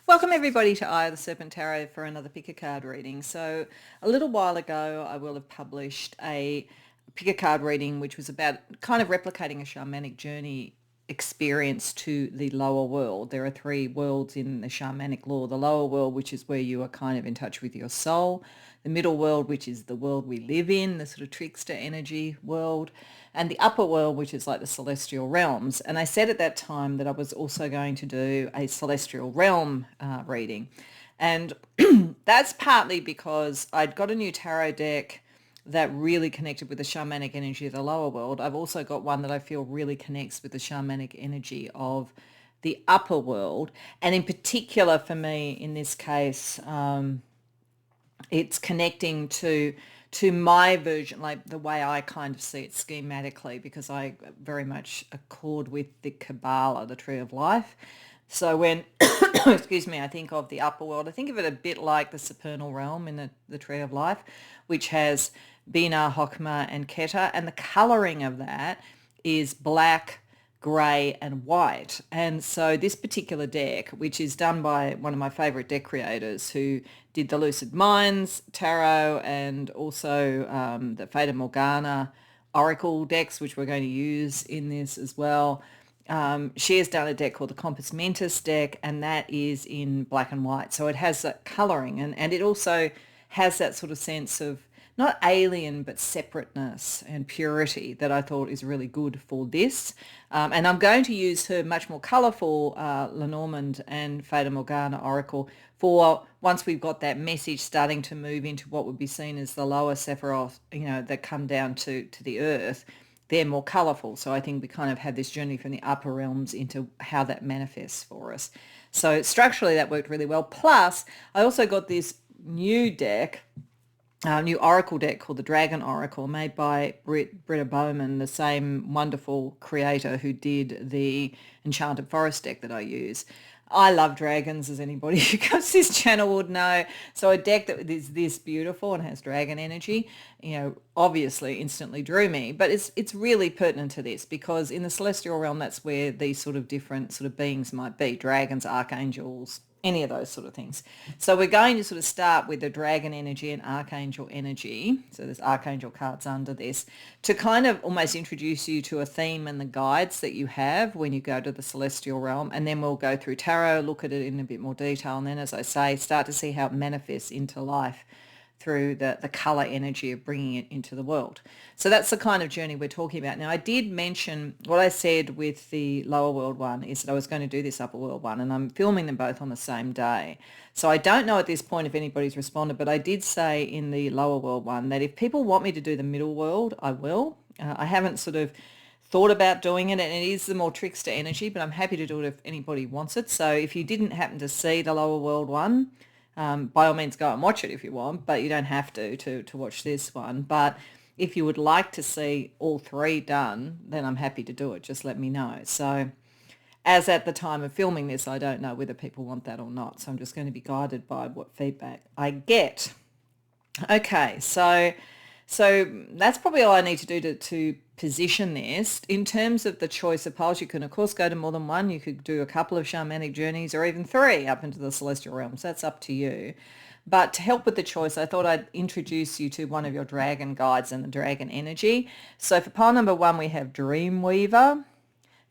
Welcome everybody to Eye of the Serpent Tarot for another pick a card reading. So a little while ago I will have published a pick a card reading which was about kind of replicating a shamanic journey experience to the lower world. There are three worlds in the shamanic law. The lower world, which is where you are kind of in touch with your soul. The middle world, which is the world we live in, the sort of trickster energy world, and the upper world, which is like the celestial realms. And I said at that time that I was also going to do a celestial realm reading. And that's partly because I'd got a new tarot deck that really connected with the shamanic energy of the lower world. I've also got one that I feel really connects with the shamanic energy of the upper world. And in particular for me, in this case, it's connecting to my version, like the way I kind of see it schematically, because I very much accord with the Kabbalah, the Tree of Life. So when, excuse me, I think of the upper world, I think of it a bit like the supernal realm in the Tree of Life, which has Bina, Hokmah, and Keter, and the colouring of that is black, grey and white. And so this particular deck, which is done by one of my favourite deck creators who did the Lucid Minds Tarot and also the Fata Morgana Oracle decks, which we're going to use in this as well. She has done a deck called the Compass Mentis deck, and that is in black and white. So it has that colouring, and it also has that sort of sense of not alien, but separateness and purity that I thought is really good for this. And I'm going to use her much more colourful Lenormand and Fata Morgana Oracle for once we've got that message starting to move into what would be seen as the lower Sephiroth, that come down to the earth. They're more colourful. So I think we kind of have this journey from the upper realms into how that manifests for us. So structurally that worked really well. Plus, I also got this new deck, new Oracle deck called the Dragon Oracle, made by Britta Bowman, the same wonderful creator who did the Enchanted Forest deck that I use. I love dragons, as anybody who comes to this channel would know. So a deck that is this beautiful and has dragon energy, obviously instantly drew me. But it's really pertinent to this because in the celestial realm, that's where these sort of different sort of beings might be: dragons, archangels, any of those sort of things. So we're going to sort of start with the dragon energy and archangel energy. So there's archangel cards under this to kind of almost introduce you to a theme and the guides that you have when you go to the celestial realm. And then we'll go through tarot, look at it in a bit more detail. And then, as I say, start to see how it manifests into life through the colour energy of bringing it into the world. So that's the kind of journey we're talking about. Now, I did mention what I said with the lower world one is that I was going to do this upper world one, and I'm filming them both on the same day. So I don't know at this point if anybody's responded, but I did say in the lower world one that if people want me to do the middle world, I will. I haven't sort of thought about doing it, and it is the more trickster energy, but I'm happy to do it if anybody wants it. So if you didn't happen to see the lower world one, by all means, go and watch it if you want, but you don't have to watch this one. But if you would like to see all three done, then I'm happy to do it. Just let me know. So as at the time of filming this, I don't know whether people want that or not. So I'm just going to be guided by what feedback I get. Okay, so that's probably all I need to do to position this. In terms of the choice of piles, you can, of course, go to more than one. You could do a couple of shamanic journeys or even three up into the celestial realms. That's up to you. But to help with the choice, I thought I'd introduce you to one of your dragon guides and the dragon energy. So for pile number one, we have Dreamweaver.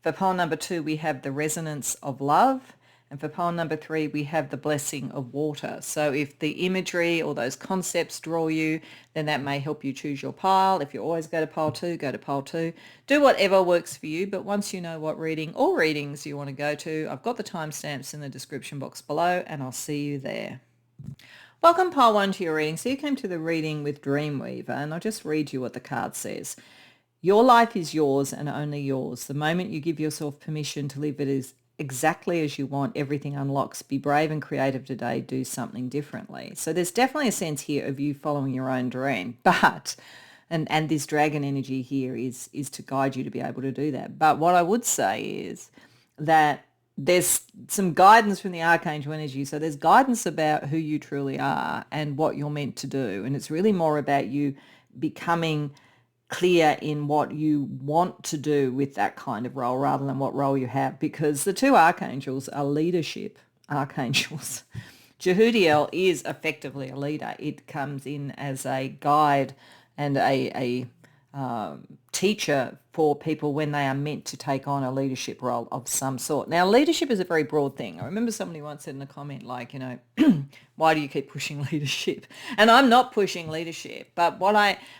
For pile number two, we have the Resonance of Love. And for pile number three, we have the Blessing of Water. So if the imagery or those concepts draw you, then that may help you choose your pile. If you always go to pile two, go to pile two. Do whatever works for you. But once you know what reading or readings you want to go to, I've got the timestamps in the description box below, and I'll see you there. Welcome pile one to your reading. So you came to the reading with Dreamweaver, and I'll just read you what the card says. Your life is yours and only yours. The moment you give yourself permission to live it as exactly as you want, everything unlocks. Be brave and creative today. Do something differently. So there's definitely a sense here of you following your own dream, but and this dragon energy here is to guide you to be able to do that. But what I would say is that there's some guidance from the archangel energy. So there's guidance about who you truly are and what you're meant to do, and it's really more about you becoming clear in what you want to do with that kind of role rather than what role you have, because the two archangels are leadership archangels. Jehudiel is effectively a leader. It comes in as a guide and a teacher for people when they are meant to take on a leadership role of some sort. Now, leadership is a very broad thing. I remember somebody once said in a comment like, why do you keep pushing leadership? And I'm not pushing leadership, but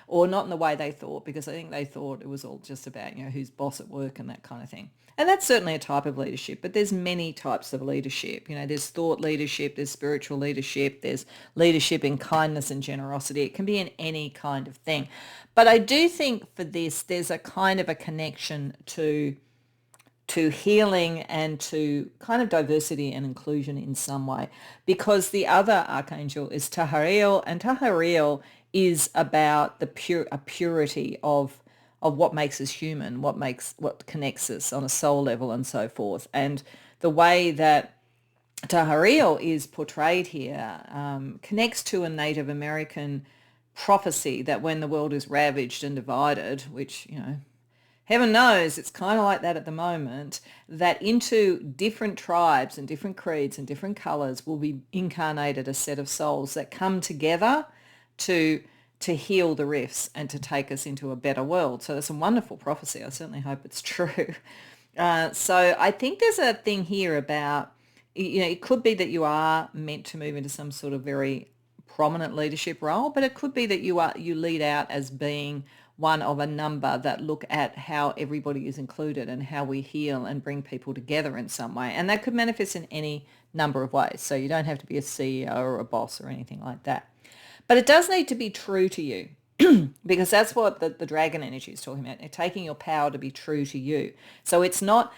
or not in the way they thought, because I think they thought it was all just about, who's boss at work and that kind of thing. And that's certainly a type of leadership, but there's many types of leadership. There's thought leadership, there's spiritual leadership, there's leadership in kindness and generosity. It can be in any kind of thing. But I do think for this, there's a kind of a connection to healing and to kind of diversity and inclusion in some way, because the other archangel is Tahariel, and Tahariel is about a purity of what makes us human, what connects us on a soul level and so forth. And the way that Tahariel is portrayed here connects to a Native American prophecy that when the world is ravaged and divided, which, heaven knows it's kind of like that at the moment, that into different tribes and different creeds and different colours will be incarnated a set of souls that come together to heal the rifts and to take us into a better world. So that's a wonderful prophecy. I certainly hope it's true. So I think there's a thing here about, it could be that you are meant to move into some sort of very prominent leadership role, but it could be that you lead out as being one of a number that look at how everybody is included and how we heal and bring people together in some way. And that could manifest in any number of ways. So you don't have to be a CEO or a boss or anything like that. But it does need to be true to you, because that's what the dragon energy is talking about. Taking your power to be true to you. So it's not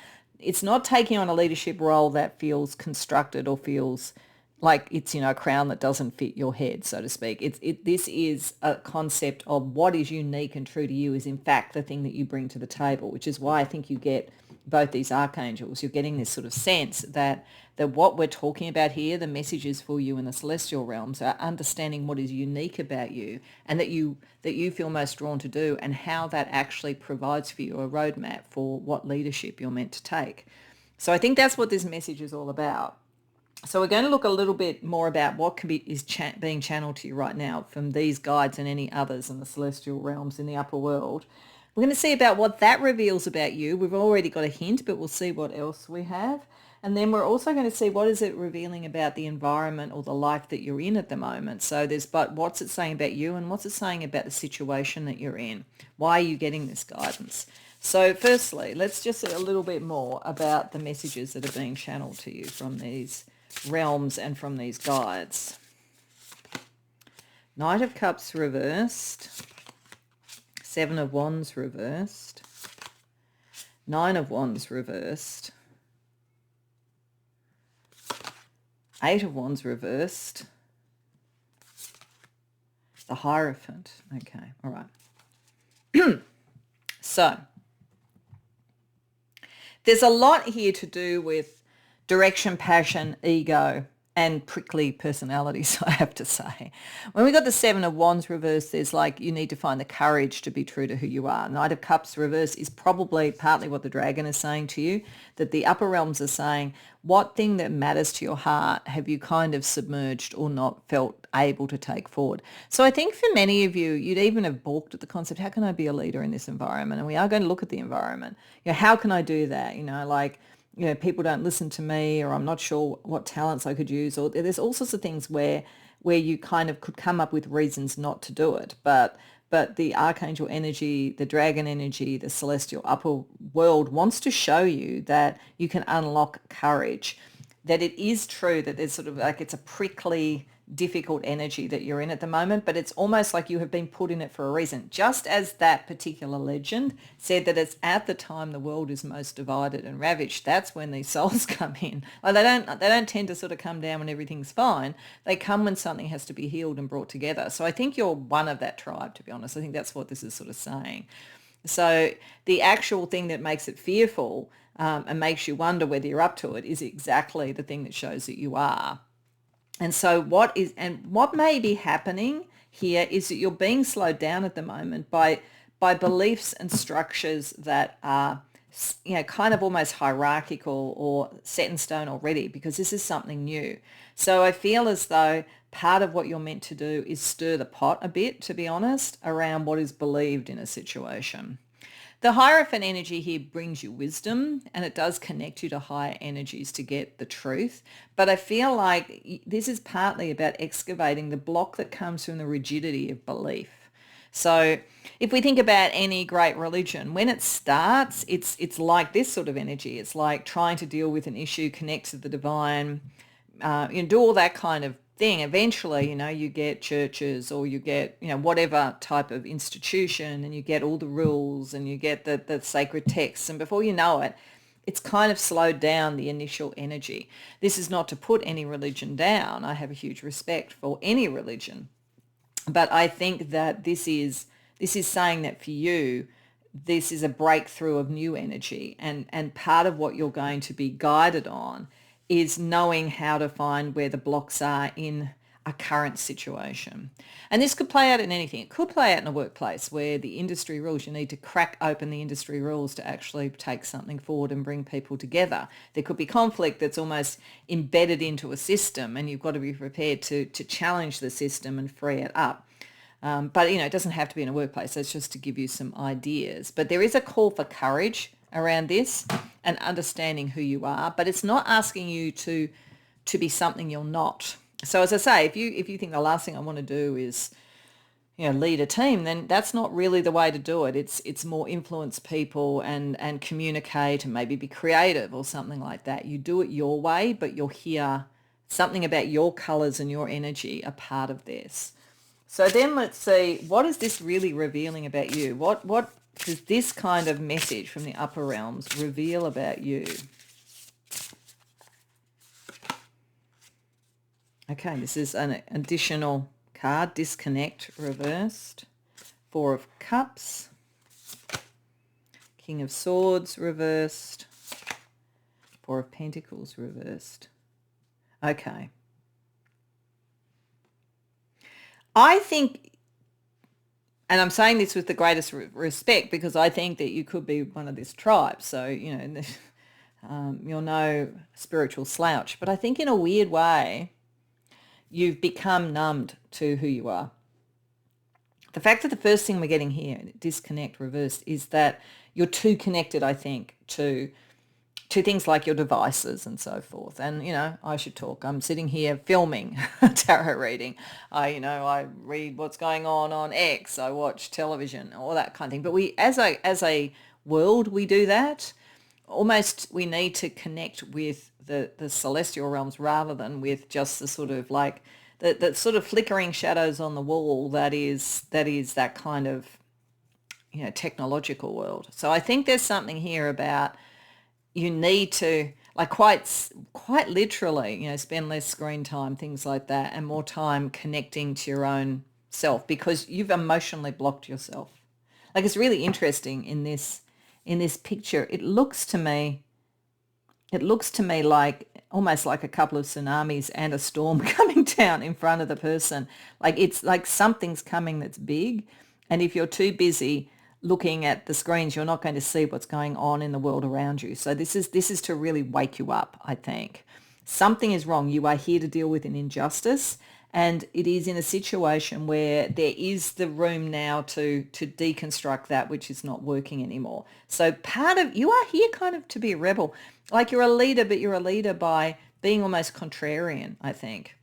taking on a leadership role that feels constructed or feels like it's, a crown that doesn't fit your head, so to speak. This is a concept of what is unique and true to you is in fact the thing that you bring to the table, which is why I think you get both these archangels. You're getting this sort of sense that what we're talking about here, the messages for you in the celestial realms, are understanding what is unique about you and that you feel most drawn to do, and how that actually provides for you a roadmap for what leadership you're meant to take. So I think that's what this message is all about. So we're going to look a little bit more about what is being channeled to you right now from these guides and any others in the celestial realms in the upper world. We're going to see about what that reveals about you. We've already got a hint, but we'll see what else we have. And then we're also going to see what is it revealing about the environment or the life that you're in at the moment. So but what's it saying about you, and what's it saying about the situation that you're in? Why are you getting this guidance? So firstly, let's just see a little bit more about the messages that are being channeled to you from these realms and from these guides. Knight of Cups reversed, Seven of Wands reversed, Nine of Wands reversed, Eight of Wands reversed, the Hierophant. Okay, all right. So there's a lot here to do with direction, passion, ego, and prickly personalities, I have to say. When we got the Seven of Wands reversed, there's like, you need to find the courage to be true to who you are. Knight of Cups reversed is probably partly what the dragon is saying to you, that the upper realms are saying, what thing that matters to your heart have you kind of submerged or not felt able to take forward? So I think for many of you, you'd even have balked at the concept, how can I be a leader in this environment? And we are going to look at the environment. How can I do that? People don't listen to me, or I'm not sure what talents I could use, or there's all sorts of things where you kind of could come up with reasons not to do it. But the archangel energy, the dragon energy, the celestial upper world wants to show you that you can unlock courage, that it is true that there's sort of like, it's a prickly, difficult energy that you're in at the moment, but it's almost like you have been put in it for a reason. Just as that particular legend said that it's at the time the world is most divided and ravaged, that's when these souls come in. Like they don't tend to sort of come down when everything's fine. They come when something has to be healed and brought together. So I think you're one of that tribe, to be honest. I think that's what this is sort of saying. So the actual thing that makes it fearful and makes you wonder whether you're up to it is exactly the thing that shows that you are. And so what may be happening here is that you're being slowed down at the moment by beliefs and structures that are kind of almost hierarchical or set in stone already, because this is something new. So I feel as though part of what you're meant to do is stir the pot a bit, to be honest, around what is believed in a situation. The Hierophant energy here brings you wisdom, and it does connect you to higher energies to get the truth. But I feel like this is partly about excavating the block that comes from the rigidity of belief. So if we think about any great religion, when it starts, it's like this sort of energy. It's like trying to deal with an issue, connect to the divine, do all that kind of thing. Eventually, you get churches, or you get, whatever type of institution, and you get all the rules, and you get the sacred texts. And before you know it, it's kind of slowed down the initial energy. This is not to put any religion down. I have a huge respect for any religion. But I think that this is saying that for you, this is a breakthrough of new energy. And part of what you're going to be guided on is knowing how to find where the blocks are in a current situation. And this could play out in anything. It could play out in a workplace where the industry rules, you need to crack open the industry rules to actually take something forward and bring people together. There could be conflict that's almost embedded into a system, and you've got to be prepared to challenge the system and free it up. But, it doesn't have to be in a workplace. That's just to give you some ideas. But there is a call for courage around this and understanding who you are. But it's not asking you to be something you're not. So as I say, if you think the last thing I want to do is, lead a team, then that's not really the way to do it. It's more influence people and communicate and maybe be creative or something like that. You do it your way, but you'll hear something about your colors and your energy are part of this. So then let's see, what is this really revealing about you? What does this kind of message from the upper realms reveal about you? Okay, this is an additional card, disconnect reversed. Four of Cups, King of Swords reversed, Four of Pentacles reversed. Okay. I think, and I'm saying this with the greatest respect, because I think that you could be one of this tribe. So, you're no spiritual slouch. But I think in a weird way, you've become numbed to who you are. The fact that the first thing we're getting here, disconnect reversed, is that you're too connected, I think, to things like your devices and so forth. And, I should talk. I'm sitting here filming a tarot reading. I read what's going on X. I watch television, all that kind of thing. But we, as a world, we do that. Almost we need to connect with the celestial realms rather than with just the sort of like the sort of flickering shadows on the wall that is that kind of, technological world. So I think there's something here about you need to, like, quite literally, spend less screen time, things like that, and more time connecting to your own self, because you've emotionally blocked yourself. Like, it's really interesting in this picture. It looks to me like almost like a couple of tsunamis and a storm coming down in front of the person. Like, it's like something's coming that's big, and if you're too busy looking at the screens, you're not going to see what's going on in the world around you. So this is to really wake you up, I think. Something is wrong. You are here to deal with an injustice, and it is in a situation where there is the room now to deconstruct that which is not working anymore. So part of you are here kind of to be a rebel. Like, you're a leader, but you're a leader by being almost contrarian, I think.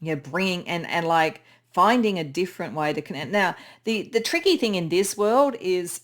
Bringing and like finding a different way to connect. Now, the tricky thing in this world is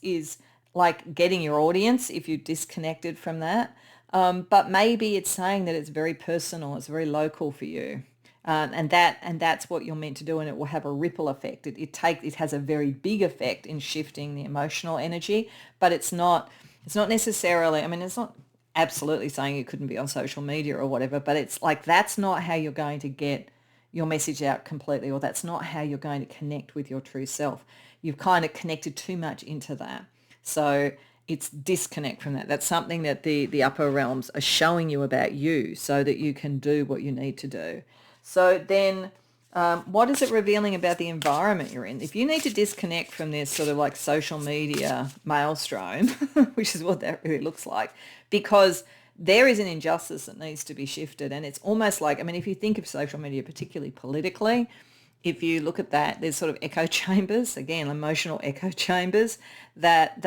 like getting your audience if you're disconnected from that. But maybe it's saying that it's very personal, it's very local for you. And that's what you're meant to do, and it will have a ripple effect. It has a very big effect in shifting the emotional energy, but it's not necessarily, I mean, it's not absolutely saying you couldn't be on social media or whatever, but it's like that's not how you're going to get your message out completely, or that's not how you're going to connect with your true self. You've kind of connected too much into that. So it's disconnect from that. That's something that the upper realms are showing you about you so that you can do what you need to do. So then What is it revealing about the environment you're in? If you need to disconnect from this sort of like social media maelstrom, which is what that really looks like, because there is an injustice that needs to be shifted. And it's almost like, I mean, if you think of social media, particularly politically, if you look at that, there's sort of echo chambers, again, emotional echo chambers that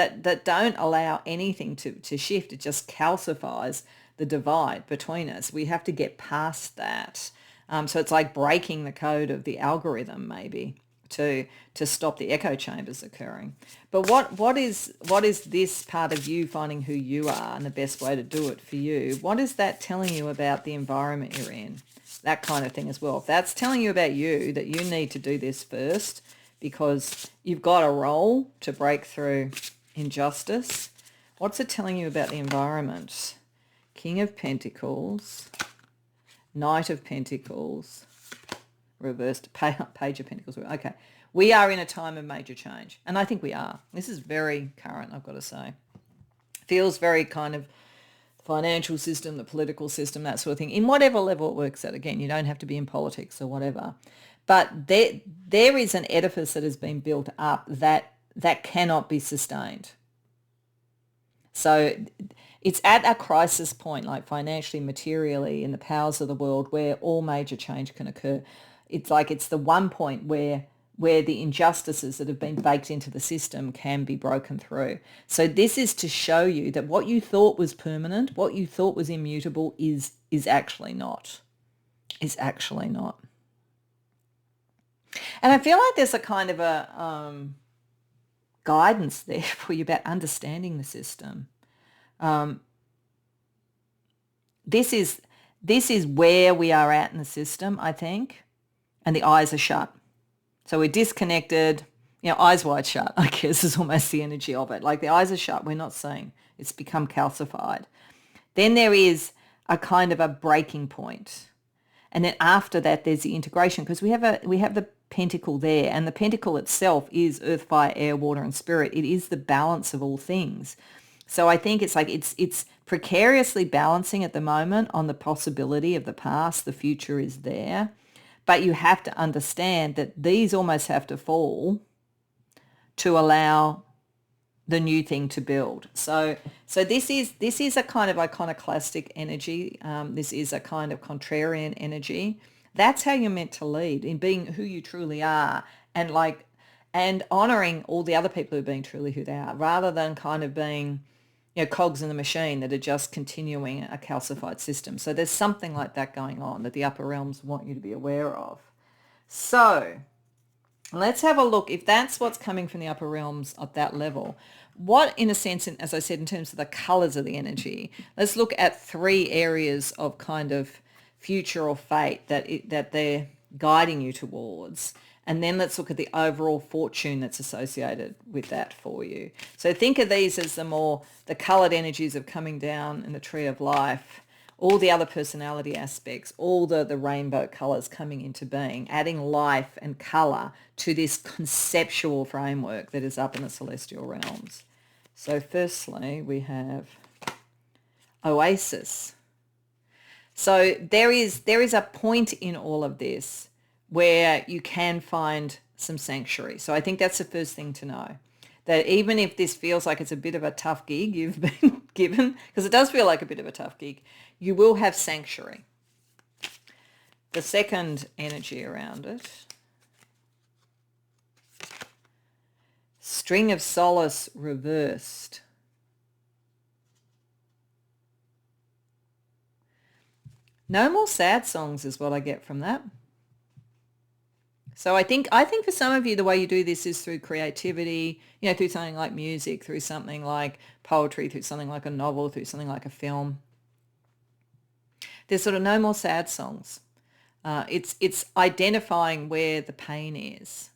don't allow anything to shift. It just calcifies the divide between us. We have to get past that. So it's like breaking the code of the algorithm maybe to stop the echo chambers occurring. But what is this part of you finding who you are and the best way to do it for you? What is that telling you about the environment you're in? That kind of thing as well. If that's telling you about you, that you need to do this first because you've got a role to break through injustice, what's it telling you about the environment? King of Pentacles, Knight of Pentacles, reversed, Page of Pentacles. Okay, we are in a time of major change, and I think we are. This is very current, I've got to say. Feels very kind of financial system, the political system, that sort of thing, in whatever level it works at. Again, you don't have to be in politics or whatever. But there is an edifice that has been built up that cannot be sustained. So it's at a crisis point, like financially, materially, in the powers of the world, where all major change can occur. It's like it's the one point where the injustices that have been baked into the system can be broken through. So this is to show you that what you thought was permanent, what you thought was immutable is actually not. Is actually not. And I feel like there's a kind of a guidance there for you about understanding the system. This is where we are at in the system, I think, and the eyes are shut. So we're disconnected, eyes wide shut, I guess is almost the energy of it. Like the eyes are shut, we're not seeing. It's become calcified. Then there is a kind of a breaking point. And then after that, there's the integration, because we have the pentacle there, and the pentacle itself is earth, fire, air, water, and spirit. It is the balance of all things. So I think it's like it's precariously balancing at the moment on the possibility of the past. The future is there. But you have to understand that these almost have to fall to allow the new thing to build. So this is a kind of iconoclastic energy. This is a kind of contrarian energy. That's how you're meant to lead, in being who you truly are, and honoring all the other people who are being truly who they are, rather than kind of being cogs in the machine that are just continuing a calcified system. So there's something like that going on that the upper realms want you to be aware of. So let's have a look. If that's what's coming from the upper realms at that level, what, in a sense, as I said, in terms of the colors of the energy, let's look at 3 areas of kind of future or fate that they're guiding you towards. And then let's look at the overall fortune that's associated with that for you. So think of these as the coloured energies of coming down in the tree of life, all the other personality aspects, all the rainbow colours coming into being, adding life and colour to this conceptual framework that is up in the celestial realms. So firstly, we have Oasis. So there is a point in all of this where you can find some sanctuary. So I think that's the first thing to know, that even if this feels like it's a bit of a tough gig you've been given, because it does feel like a bit of a tough gig, you will have sanctuary. The second energy around it, String of Solace reversed. No more sad songs is what I get from that. So I think for some of you, the way you do this is through creativity, through something like music, through something like poetry, through something like a novel, through something like a film. There's sort of no more sad songs. It's identifying where the pain is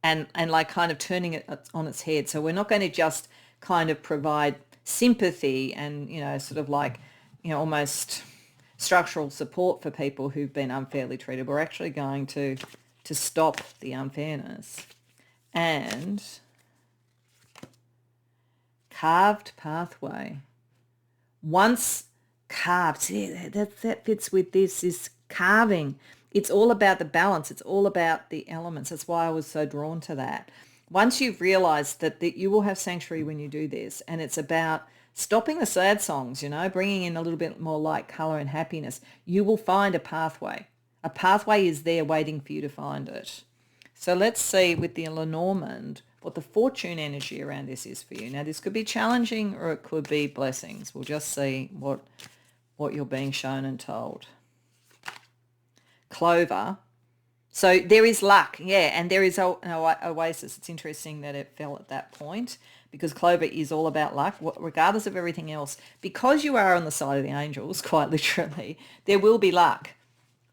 and like kind of turning it on its head. So we're not going to just kind of provide sympathy and, sort of like, almost structural support for people who've been unfairly treated. We're actually going to stop the unfairness. And carved pathway. Once carved, see, that fits with this carving. It's all about the balance. It's all about the elements. That's why I was so drawn to that. Once you've realized that you will have sanctuary when you do this, and it's about stopping the sad songs, bringing in a little bit more light, color, and happiness, you will find a pathway. A pathway is there waiting for you to find it. So let's see with the Lenormand what the fortune energy around this is for you. Now, this could be challenging or it could be blessings. We'll just see what you're being shown and told. Clover. So there is luck, yeah, and there is an oasis. It's interesting that it fell at that point because Clover is all about luck, regardless of everything else. Because you are on the side of the angels, quite literally, there will be luck.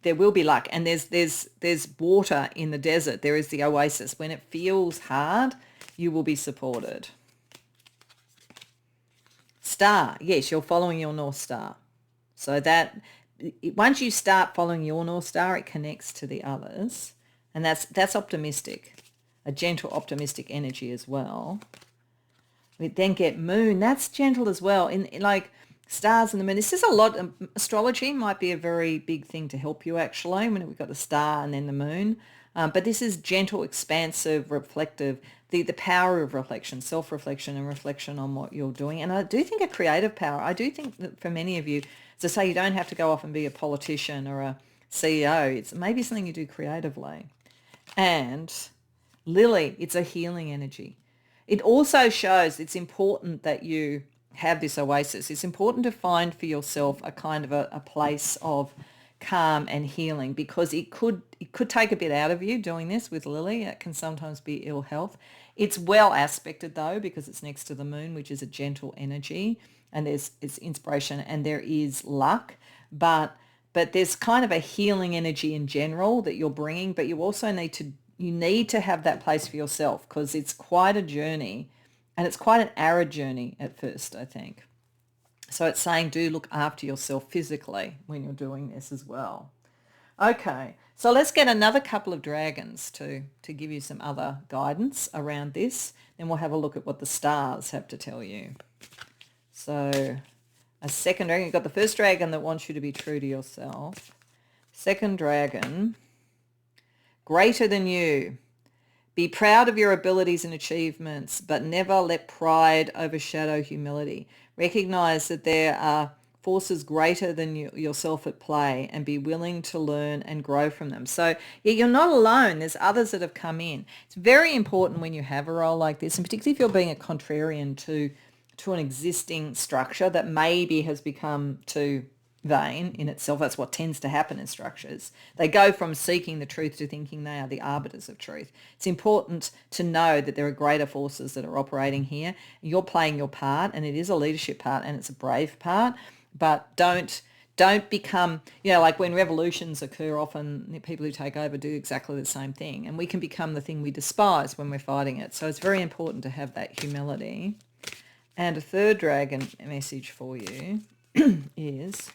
There will be luck, and there's water in the desert. There is the oasis. When it feels hard, you will be supported. Star, yes, you're following your North Star. So that once you start following your North Star, it connects to the others, and that's optimistic, a gentle, optimistic energy as well. We then get Moon. That's gentle as well. In like stars and the moon. This is a lot. Astrology might be a very big thing to help you actually when we've got the star and then the moon. But this is gentle, expansive, reflective, the power of reflection, self-reflection and reflection on what you're doing. And I do think a creative power. I do think that for many of you, as I say, you don't have to go off and be a politician or a CEO. It's maybe something you do creatively. And Lily, it's a healing energy. It also shows it's important that you have this oasis. It's important to find for yourself a kind of a place of calm and healing because it could take a bit out of you doing this with Lily. It can sometimes be ill health. It's well aspected though because it's next to the moon, which is a gentle energy, and it's inspiration and there is luck, but there's kind of a healing energy in general that you're bringing, but you also need to have that place for yourself because it's quite a journey. And it's quite an arid journey at first, I think. So it's saying do look after yourself physically when you're doing this as well. Okay, so let's get another couple of dragons to give you some other guidance around this. Then we'll have a look at what the stars have to tell you. So a second dragon, you've got the first dragon that wants you to be true to yourself. Second dragon, greater than you. Be proud of your abilities and achievements, but never let pride overshadow humility. Recognize that there are forces greater than yourself at play and be willing to learn and grow from them. So you're not alone. There's others that have come in. It's very important when you have a role like this, and particularly if you're being a contrarian to an existing structure that maybe has become too vain in itself. That's what tends to happen in structures. They go from seeking the truth to thinking they are the arbiters of truth. It's important to know that there are greater forces that are operating here. You're playing your part, and it is a leadership part and it's a brave part, but don't become, like when revolutions occur, often the people who take over do exactly the same thing, and we can become the thing we despise when we're fighting it. So it's very important to have that humility. And a third dragon message for you is,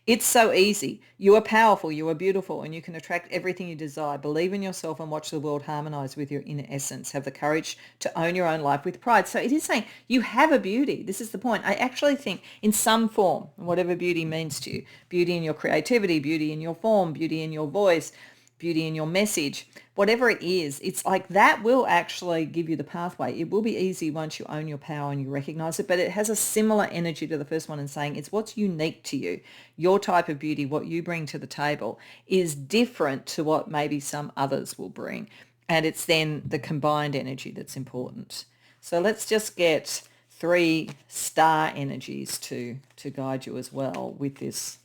it's so easy. You are powerful, you are beautiful, and you can attract everything you desire. Believe in yourself and watch the world harmonize with your inner essence. Have the courage to own your own life with pride. So it is saying you have a beauty. This is the point. I actually think in some form, whatever beauty means to you, beauty in your creativity, beauty in your form, beauty in your voice, beauty in your message, whatever it is, it's like that will actually give you the pathway. It will be easy once you own your power and you recognize it, but it has a similar energy to the first one in saying it's what's unique to you. Your type of beauty, what you bring to the table is different to what maybe some others will bring. And it's then the combined energy that's important. So let's just get 3 star energies to guide you as well with this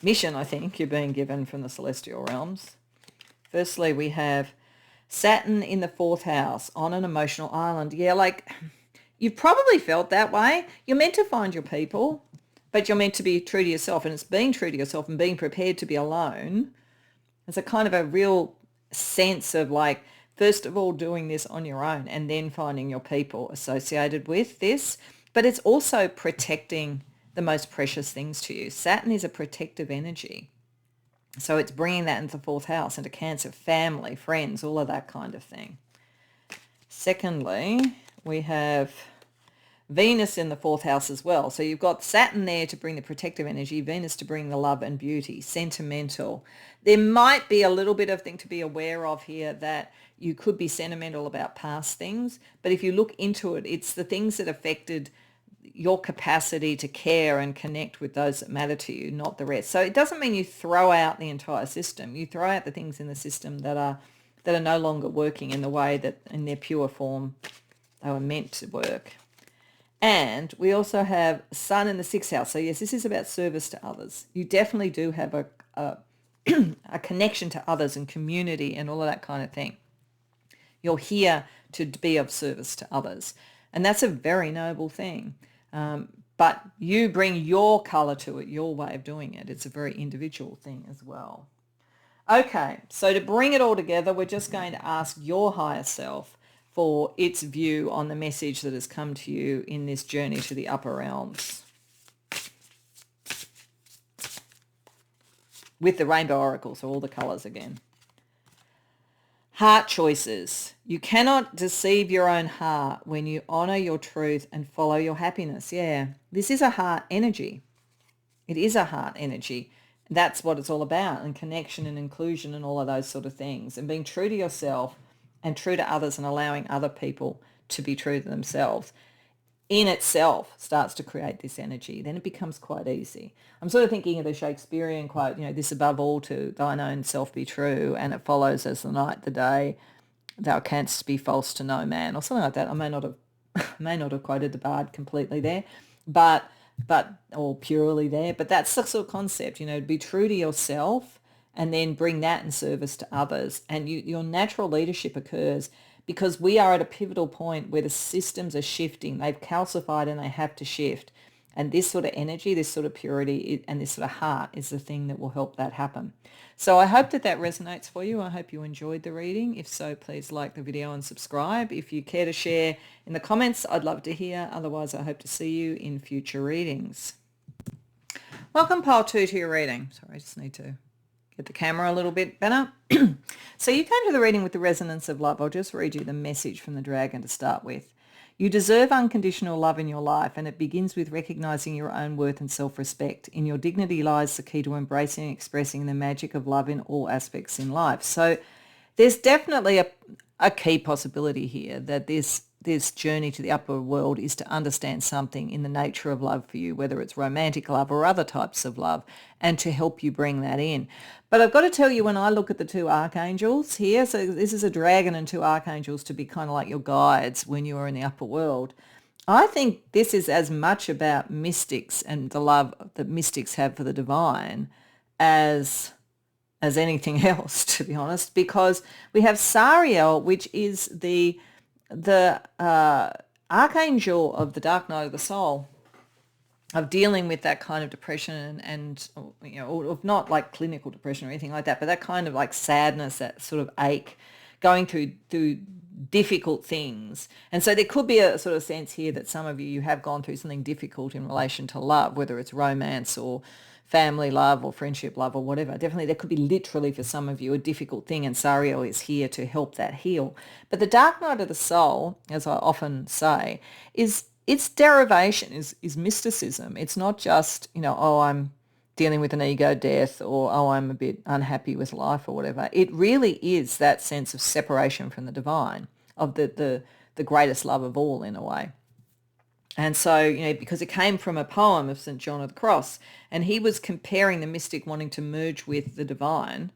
mission, I think, you're being given from the celestial realms. Firstly, we have Saturn in the 4th house on an emotional island. Yeah, like you've probably felt that way. You're meant to find your people, but you're meant to be true to yourself. And it's being true to yourself and being prepared to be alone. It's a kind of a real sense of like, first of all, doing this on your own and then finding your people associated with this. But it's also protecting the most precious things to you. Saturn is a protective energy. So it's bringing that into the 4th house, into Cancer, family, friends, all of that kind of thing. Secondly, we have Venus in the fourth house as well. So you've got Saturn there to bring the protective energy, Venus to bring the love and beauty, sentimental. There might be a little bit of thing to be aware of here, that you could be sentimental about past things, but if you look into it, it's the things that affected your capacity to care and connect with those that matter to you, not the rest. So it doesn't mean you throw out the entire system. You throw out the things in the system that are no longer working in the way that in their pure form they were meant to work. And we also have Sun in the sixth house. So yes, this is about service to others. You definitely do have a connection to others and community and all of that kind of thing. You're here to be of service to others. And that's a very noble thing. But you bring your colour to it, your way of doing it. It's a very individual thing as well. Okay, so to bring it all together, we're just going to ask your higher self for its view on the message that has come to you in this journey to the upper realms. With the rainbow oracle, so all the colours again. Heart choices. You cannot deceive your own heart when you honour your truth and follow your happiness. Yeah, this is a heart energy. It is a heart energy. That's what it's all about, and connection and inclusion and all of those sort of things, and being true to yourself and true to others and allowing other people to be true to themselves in itself starts to create this energy. Then it becomes quite easy. I'm sort of thinking of the Shakespearean quote, this above all to thine own self be true, and it follows as the night the day, thou canst be false to no man, or something like that. I may not have quoted the bard completely there, but or purely there, but that's the sort of concept, be true to yourself and then bring that in service to others. And your natural leadership occurs because we are at a pivotal point where the systems are shifting. They've calcified and they have to shift. And this sort of energy, this sort of purity and this sort of heart is the thing that will help that happen. So I hope that resonates for you. I hope you enjoyed the reading. If so, please like the video and subscribe. If you care to share in the comments, I'd love to hear. Otherwise, I hope to see you in future readings. Welcome, pile 2, to your reading. Sorry, I just need to get the camera a little bit better. So you came to the reading with the resonance of love. I'll just read you the message from the dragon to start with. You deserve unconditional love in your life, and it begins with recognizing your own worth and self-respect. In your dignity lies the key to embracing and expressing the magic of love in all aspects in life. So there's definitely a key possibility here that this journey to the upper world is to understand something in the nature of love for you, whether it's romantic love or other types of love, and to help you bring that in. But I've got to tell you, when I look at the 2 archangels here, so this is a dragon and 2 archangels to be kind of like your guides when you are in the upper world. I think this is as much about mystics and the love that mystics have for the divine as anything else, to be honest, because we have Sariel, which is the archangel of the dark night of the soul, of dealing with that kind of depression and of not like clinical depression or anything like that, but that kind of like sadness, that sort of ache, going through difficult things. And so there could be a sort of sense here that some of you have gone through something difficult in relation to love, whether it's romance or family love or friendship love or whatever. Definitely there could be literally for some of you a difficult thing, and Sariel is here to help that heal. But the dark night of the soul, as I often say, is its derivation is mysticism. It's not just, I'm dealing with an ego death, or, I'm a bit unhappy with life or whatever. It really is that sense of separation from the divine, of the greatest love of all in a way. And so, because it came from a poem of St. John of the Cross, and he was comparing the mystic wanting to merge with the divine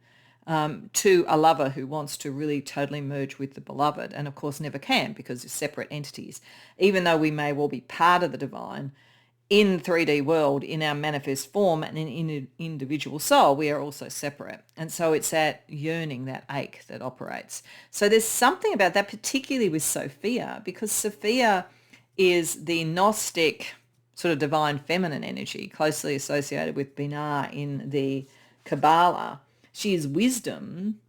to a lover who wants to really totally merge with the beloved, and of course never can because they're separate entities. Even though we may well be part of the divine in the 3D world, in our manifest form and in an individual soul, we are also separate. And so it's that yearning, that ache that operates. So there's something about that, particularly with Sophia, because Sophia is the Gnostic sort of divine feminine energy, closely associated with Binah in the Kabbalah. She is wisdom,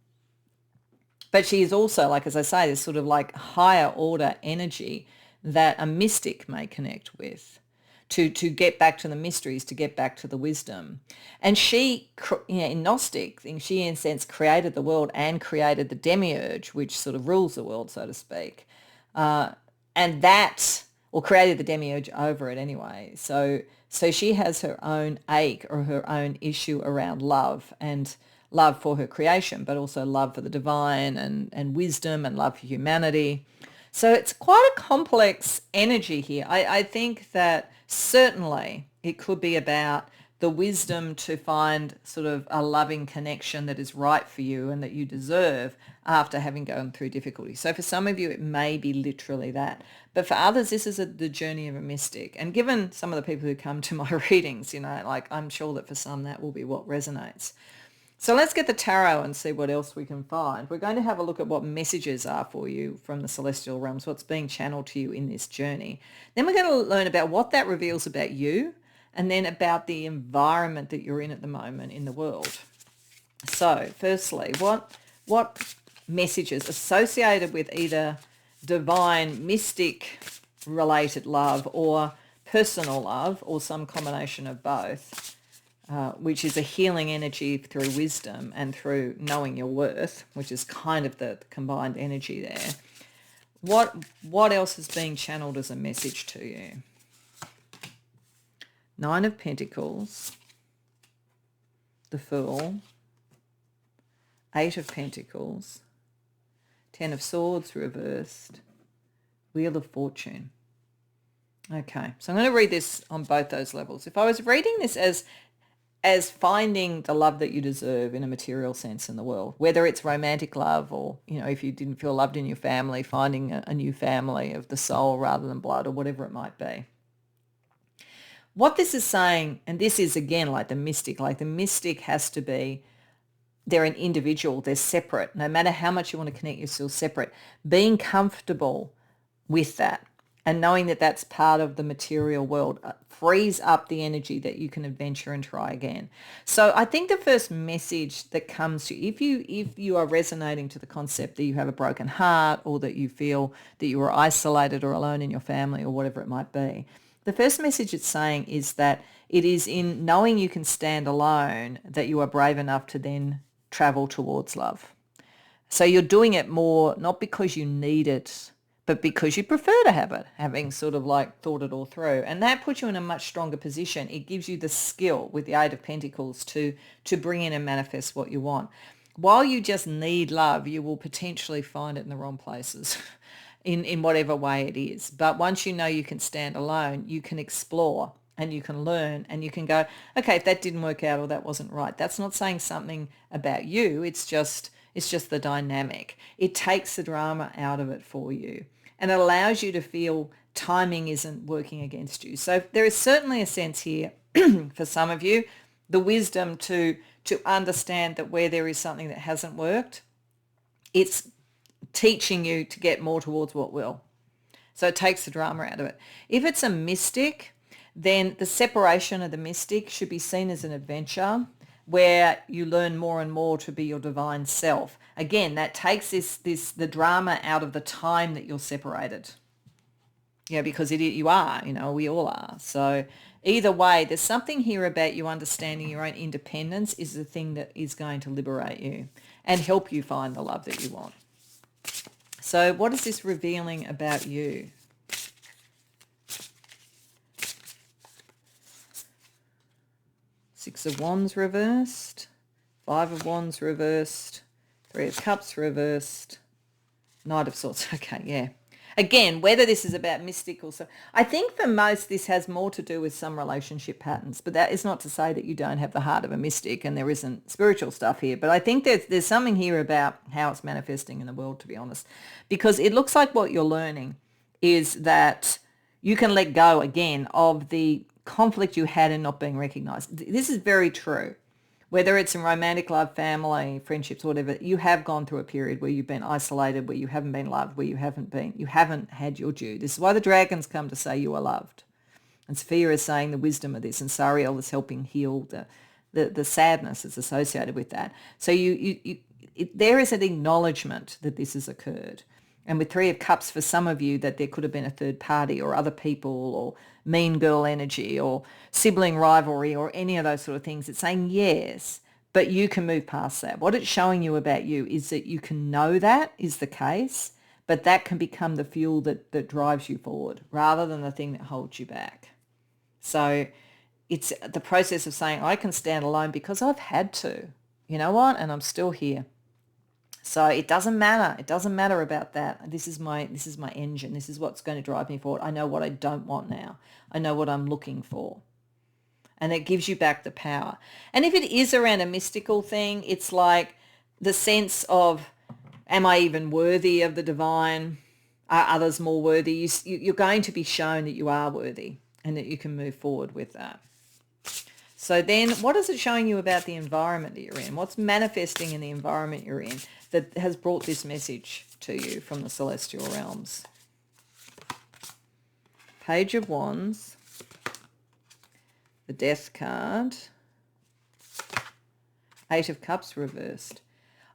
but she is also, like, as I say, this sort of like higher order energy that a mystic may connect with to get back to the mysteries, to get back to the wisdom. And she, in Gnostic thing, she in a sense created the world and created the demiurge, which sort of rules the world, so to speak. And that or created the demiurge over it anyway. So she has her own ache or her own issue around love, and love for her creation, but also love for the divine and wisdom and love for humanity. So it's quite a complex energy here. I think that certainly it could be about the wisdom to find sort of a loving connection that is right for you and that you deserve after having gone through difficulty. So for some of you, it may be literally that. But for others, this is the journey of a mystic. And given some of the people who come to my readings, like I'm sure that for some that will be what resonates. So let's get the tarot and see what else we can find. We're going to have a look at what messages are for you from the celestial realms, what's being channeled to you in this journey. Then we're going to learn about what that reveals about you, and then about the environment that you're in at the moment in the world. So firstly, what messages associated with either divine, mystic related love or personal love, or some combination of both, which is a healing energy through wisdom and through knowing your worth, which is kind of the combined energy there. What else is being channeled as a message to you? Nine of Pentacles, the Fool, Eight of Pentacles, Ten of Swords reversed, Wheel of Fortune. Okay, so I'm going to read this on both those levels. If I was reading this as finding the love that you deserve in a material sense in the world, whether it's romantic love or, if you didn't feel loved in your family, finding a new family of the soul rather than blood, or whatever it might be. What this is saying, and this is again like the mystic has to be, they're an individual, they're separate. No matter how much you want to connect, you're still separate. Being comfortable with that and knowing that that's part of the material world frees up the energy that you can adventure and try again. So I think the first message that comes to you, if you are resonating to the concept that you have a broken heart, or that you feel that you are isolated or alone in your family or whatever it might be, the first message it's saying is that it is in knowing you can stand alone that you are brave enough to then travel towards love. So you're doing it more not because you need it, but because you prefer to have it, having sort of like thought it all through. And that puts you in a much stronger position. It gives you the skill with the Eight of Pentacles to bring in and manifest what you want. While you just need love, you will potentially find it in the wrong places in whatever way it is. But once you know you can stand alone, you can explore and you can learn and you can go, okay, if that didn't work out or that wasn't right, that's not saying something about you. It's just the dynamic. It takes the drama out of it for you. And it allows you to feel timing isn't working against you. So there is certainly a sense here for some of you, the wisdom to understand that where there is something that hasn't worked, it's teaching you to get more towards what will. So it takes the drama out of it. If it's a mystic, then the separation of the mystic should be seen as an adventure where you learn more and more to be your divine self. Again, that takes the drama out of the time that you're separated. Yeah, because you are, we all are. So either way, there's something here about you understanding your own independence is the thing that is going to liberate you and help you find the love that you want. So what is this revealing about you? Six of Wands reversed, Five of Wands reversed, Three of Cups reversed, Knight of Swords. Okay, yeah. Again, whether this is about mystic or so, I think for most this has more to do with some relationship patterns, but that is not to say that you don't have the heart of a mystic and there isn't spiritual stuff here. But I think there's something here about how it's manifesting in the world, to be honest, because it looks like what you're learning is that you can let go again of the conflict you had in not being recognized. This is very true. Whether it's in romantic love, family, friendships, whatever, you have gone through a period where you've been isolated, where you haven't been loved, where you haven't had your due. This is why the dragons come to say you are loved. And Sophia is saying the wisdom of this, and Sariel is helping heal the sadness that's associated with that. So there is an acknowledgement that this has occurred. And with Three of Cups, for some of you, that there could have been a third party or other people or mean girl energy or sibling rivalry or any of those sort of things. It's saying yes, but you can move past that. What it's showing you about you is that you can know that is the case, but that can become the fuel that drives you forward rather than the thing that holds you back. So it's the process of saying, I can stand alone because I've had to. You know what? And I'm still here. So it doesn't matter. It doesn't matter about that. This is my engine. This is what's going to drive me forward. I know what I don't want now. I know what I'm looking for. And it gives you back the power. And if it is around a mystical thing, it's like the sense of, am I even worthy of the divine? Are others more worthy? You're going to be shown that you are worthy and that you can move forward with that. So then what is it showing you about the environment that you're in? What's manifesting in the environment you're in that has brought this message to you from the celestial realms? Page of Wands, the Death card, Eight of Cups reversed.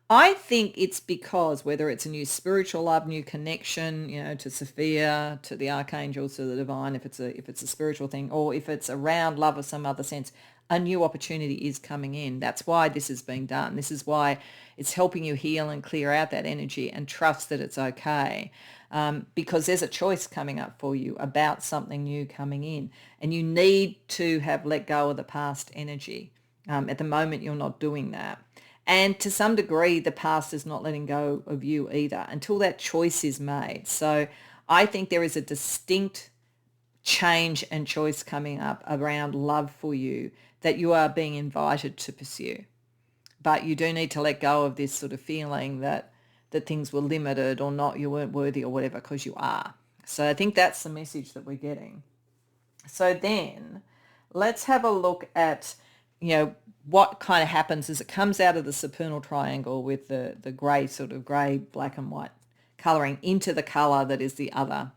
I think it's because whether it's a new spiritual love, new connection, to Sophia, to the archangels, to the divine, if it's a spiritual thing, or if it's around love of some other sense, a new opportunity is coming in. That's why this is being done. This is why it's helping you heal and clear out that energy and trust that it's okay. Because there's a choice coming up for you about something new coming in, and you need to have let go of the past energy. At the moment, you're not doing that. And to some degree, the past is not letting go of you either until that choice is made. So I think there is a distinct change and choice coming up around love for you that you are being invited to pursue. But you do need to let go of this sort of feeling that things were limited or not, you weren't worthy or whatever, because you are. So I think that's the message that we're getting. So then let's have a look at, what kind of happens as it comes out of the supernal triangle with the grey, sort of grey, black and white colouring into the colour that is the other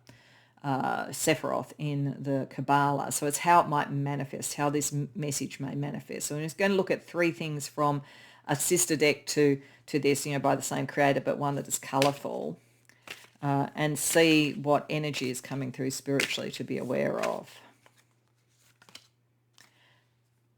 Sephiroth in the Kabbalah. So it's how it might manifest, how this message may manifest. So we're just going to look at three things from a sister deck to this, by the same creator, but one that is colourful, and see what energy is coming through spiritually to be aware of.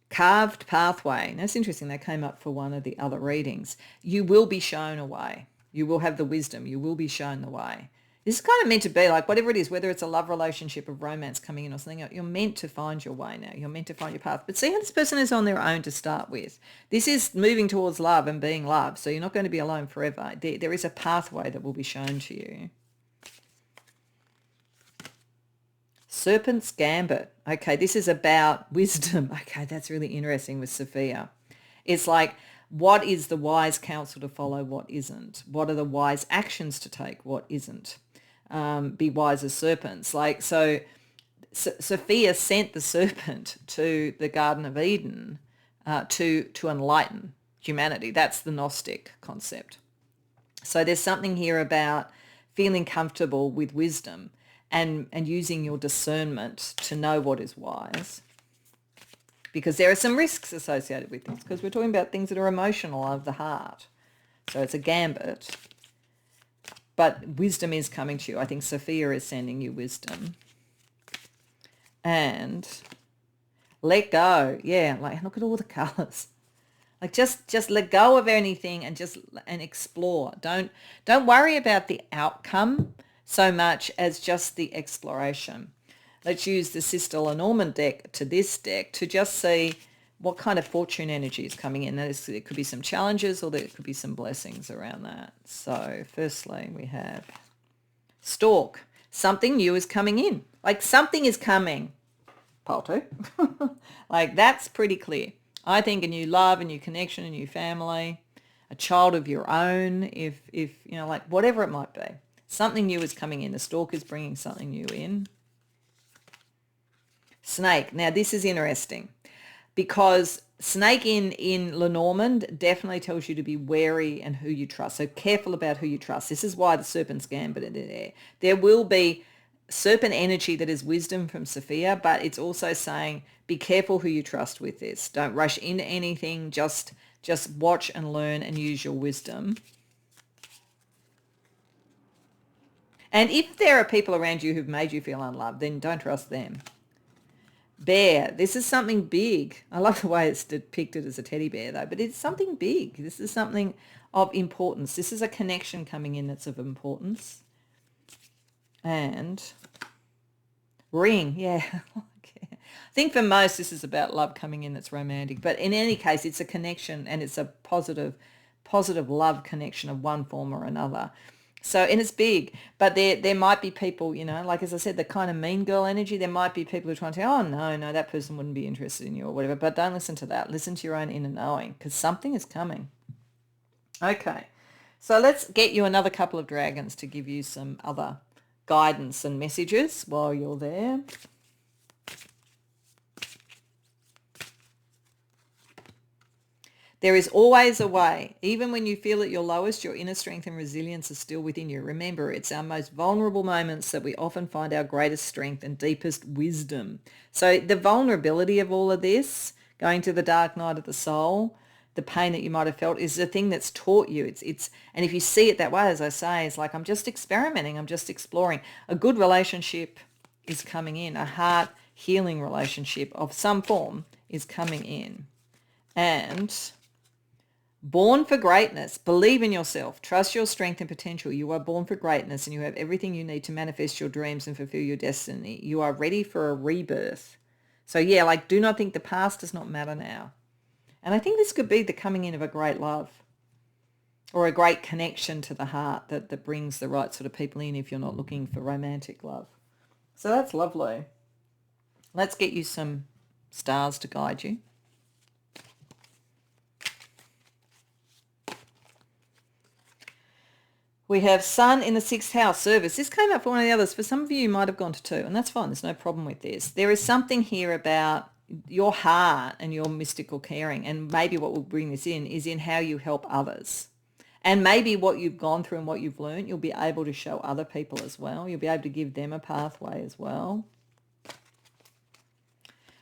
Carved pathway. That's interesting. They came up for one of the other readings. You will be shown a way. You will have the wisdom. You will be shown the way. This is kind of meant to be like whatever it is, whether it's a love relationship, of romance coming in or something, you're meant to find your way now. You're meant to find your path. But see how this person is on their own to start with. This is moving towards love and being loved. So you're not going to be alone forever. There is a pathway that will be shown to you. Serpent's Gambit. Okay, this is about wisdom. Okay, that's really interesting with Sophia. It's like, what is the wise counsel to follow? What isn't? What are the wise actions to take? What isn't? Be wise as serpents. Like, so Sophia sent the serpent to the Garden of Eden to enlighten humanity. That's the Gnostic concept. So there's something here about feeling comfortable with wisdom and using your discernment to know what is wise. Because there are some risks associated with this, because we're talking about things that are emotional, of the heart. So it's a gambit. But wisdom is coming to you. I think Sophia is sending you wisdom. And let go. Yeah, like look at all the colours. Like just let go of anything and explore. Don't worry about the outcome so much as just the exploration. Let's use the Sister Lenormand deck to this deck to just see what kind of fortune energy is coming in. There could be some challenges or there could be some blessings around that. So firstly, we have Stork. Something new is coming in. Like something is coming. Pile 2. Like that's pretty clear. I think a new love, a new connection, a new family, a child of your own, if like whatever it might be. Something new is coming in. The Stork is bringing something new in. Snake. Now, this is interesting because snake in Lenormand definitely tells you to be wary and who you trust. So careful about who you trust. This is why the Serpent's Gambit is there. There will be serpent energy that is wisdom from Sophia, but it's also saying be careful who you trust with this. Don't rush into anything. Just watch and learn and use your wisdom. And if there are people around you who've made you feel unloved, then don't trust them. Bear. This is something big. I love the way it's depicted as a teddy bear, though, but it's something big. This is something of importance. This is a connection coming in that's of importance. And ring, yeah. I think for most this is about love coming in that's romantic. But in any case, it's a connection and it's a positive love connection of one form or another. So, and it's big, but there might be people, like as I said, the kind of mean girl energy, there might be people who are trying to say, oh, no, that person wouldn't be interested in you or whatever. But don't listen to that. Listen to your own inner knowing because something is coming. Okay, so let's get you another couple of dragons to give you some other guidance and messages while you're there. There is always a way. Even when you feel at your lowest, your inner strength and resilience are still within you. Remember, it's our most vulnerable moments that we often find our greatest strength and deepest wisdom. So the vulnerability of all of this, going to the dark night of the soul, the pain that you might have felt is the thing that's taught you. And if you see it that way, as I say, it's like, I'm just experimenting. I'm just exploring. A good relationship is coming in. A heart healing relationship of some form is coming in. And born for greatness. Believe in yourself. Trust your strength and potential. You are born for greatness and you have everything you need to manifest your dreams and fulfill your destiny. You are ready for a rebirth. So yeah, like do not think the past does not matter now. And I think this could be the coming in of a great love or a great connection to the heart that brings the right sort of people in if you're not looking for romantic love. So that's lovely. Let's get you some stars to guide you. We have Sun in the 6th house, service. This came up for one of the others. For some of you might have gone to 2, and that's fine. There's no problem with this. There is something here about your heart and your mystical caring, and maybe what will bring this in is in how you help others. And maybe what you've gone through and what you've learned, you'll be able to show other people as well. You'll be able to give them a pathway as well.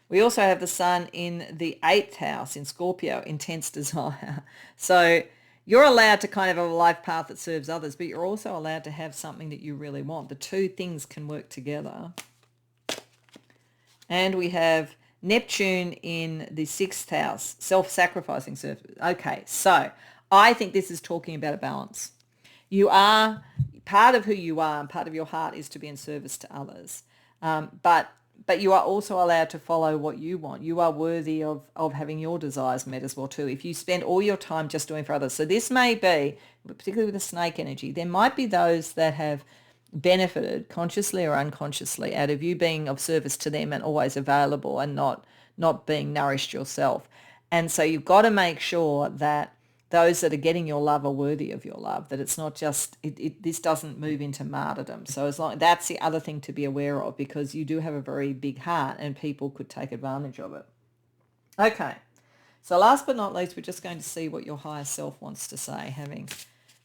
We also have the Sun in the 8th house in Scorpio, intense desire. So you're allowed to kind of have a life path that serves others, but you're also allowed to have something that you really want. The two things can work together. And we have Neptune in the 6th house, self-sacrificing service. Okay, so I think this is talking about a balance. You are, part of who you are and part of your heart is to be in service to others. But you are also allowed to follow what you want. You are worthy of having your desires met as well too. If you spend all your time just doing for others. So this may be, particularly with the snake energy, there might be those that have benefited consciously or unconsciously out of you being of service to them and always available and not being nourished yourself. And so you've got to make sure that those that are getting your love are worthy of your love, that it's not just, this doesn't move into martyrdom. So as long, that's the other thing to be aware of, because you do have a very big heart and people could take advantage of it. Okay, so last but not least, we're just going to see what your higher self wants to say,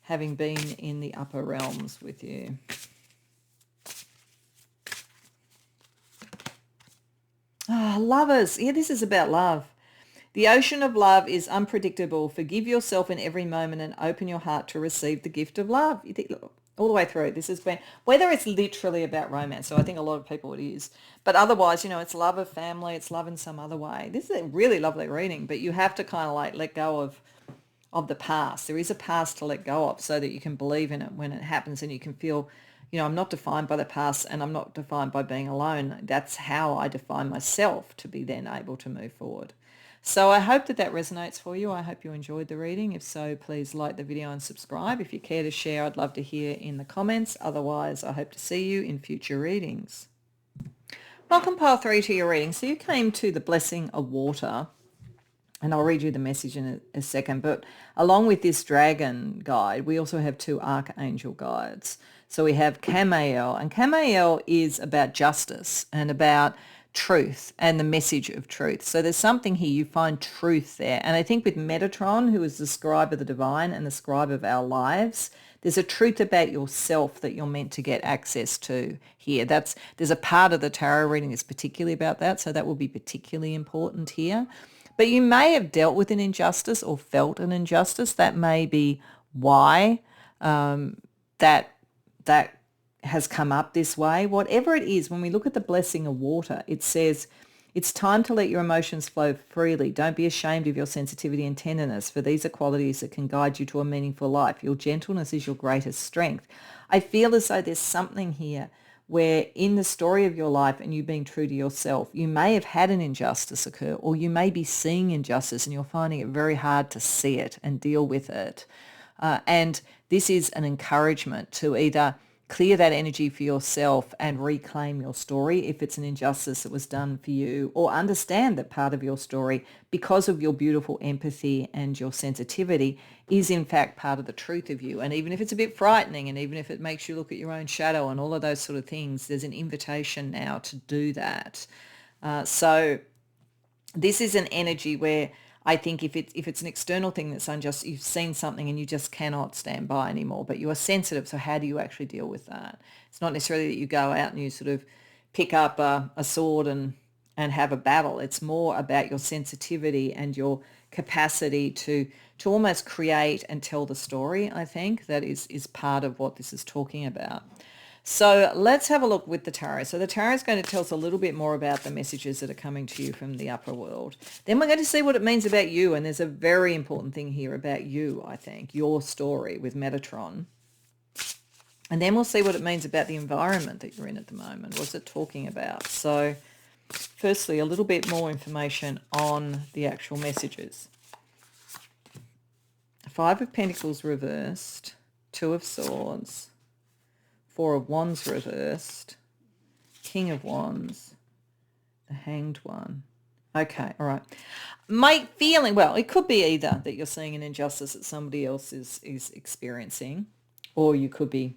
having been in the upper realms with you. Lovers. Yeah, this is about love. The ocean of love is unpredictable. Forgive yourself in every moment and open your heart to receive the gift of love. You think, look, all the way through, this has been, whether it's literally about romance, so I think a lot of people it is, but otherwise, it's love of family, it's love in some other way. This is a really lovely reading, but you have to kind of like let go of the past. There is a past to let go of so that you can believe in it when it happens and you can feel, I'm not defined by the past and I'm not defined by being alone. That's how I define myself to be then able to move forward. So I hope that resonates for you. I hope you enjoyed the reading. If so, please like the video and subscribe. If you care to share, I'd love to hear in the comments. Otherwise, I hope to see you in future readings. Welcome, Pile 3, to your reading. So you came to the blessing of water, and I'll read you the message in a second. But along with this dragon guide, we also have 2 archangel guides. So we have Camael, and Camael is about justice and about truth and the message of truth. So there's something here, you find truth there. And I think with Metatron, who is the scribe of the divine and the scribe of our lives, there's a truth about yourself that you're meant to get access to here. There's a part of the tarot reading that's particularly about that, so that will be particularly important here. But you may have dealt with an injustice or felt an injustice. That may be why that has come up this way. Whatever it is, when we look at the blessing of water, it says it's time to let your emotions flow freely. Don't be ashamed of your sensitivity and tenderness, for these are qualities that can guide you to a meaningful life. Your gentleness is your greatest strength. I feel as though there's something here where in the story of your life and you being true to yourself, you may have had an injustice occur, or you may be seeing injustice and you're finding it very hard to see it and deal with it. And this is an encouragement to either clear that energy for yourself and reclaim your story if it's an injustice that was done for you, or understand that part of your story, because of your beautiful empathy and your sensitivity, is in fact part of the truth of you. And even if it's a bit frightening, and even if it makes you look at your own shadow and all of those sort of things, there's an invitation now to do that. So this is an energy where I think if it's an external thing that's unjust, you've seen something and you just cannot stand by anymore, but you are sensitive. So how do you actually deal with that? It's not necessarily that you go out and you sort of pick up a sword and have a battle. It's more about your sensitivity and your capacity to almost create and tell the story. I think that is part of what this is talking about. So let's have a look with the tarot. So the tarot is going to tell us a little bit more about the messages that are coming to you from the upper world. Then we're going to see what it means about you. And there's a very important thing here about you, I think, your story with Metatron. And then we'll see what it means about the environment that you're in at the moment. What's it talking about? So firstly, a little bit more information on the actual messages. Five of Pentacles reversed, Two of Swords, Four of Wands reversed, King of Wands, the Hanged One. Okay, all right. My feeling, well, it could be either that you're seeing an injustice that somebody else is experiencing, or it could be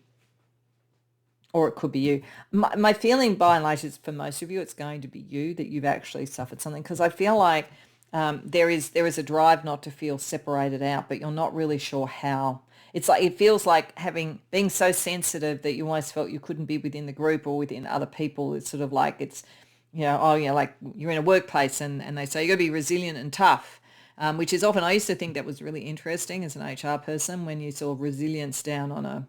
you. My feeling by and large is for most of you, it's going to be you, that you've actually suffered something, because I feel like there is a drive not to feel separated out, but you're not really sure how. It's like, it feels like being so sensitive that you almost felt you couldn't be within the group or within other people. It's sort of like it's, like you're in a workplace and they say you got to be resilient and tough, which is often, I used to think that was really interesting as an HR person when you saw resilience down on a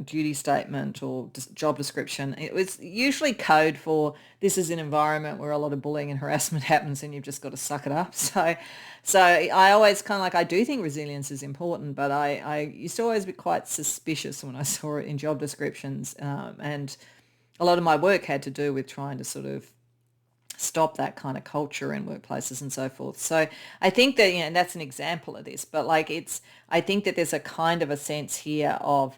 duty statement or job description. It was usually code for this is an environment where a lot of bullying and harassment happens and you've just got to suck it up. So I always kind of like, I do think resilience is important, but I used to always be quite suspicious when I saw it in job descriptions. And a lot of my work had to do with trying to sort of stop that kind of culture in workplaces and so forth. So I think that, and that's an example of this, but like I think that there's a kind of a sense here of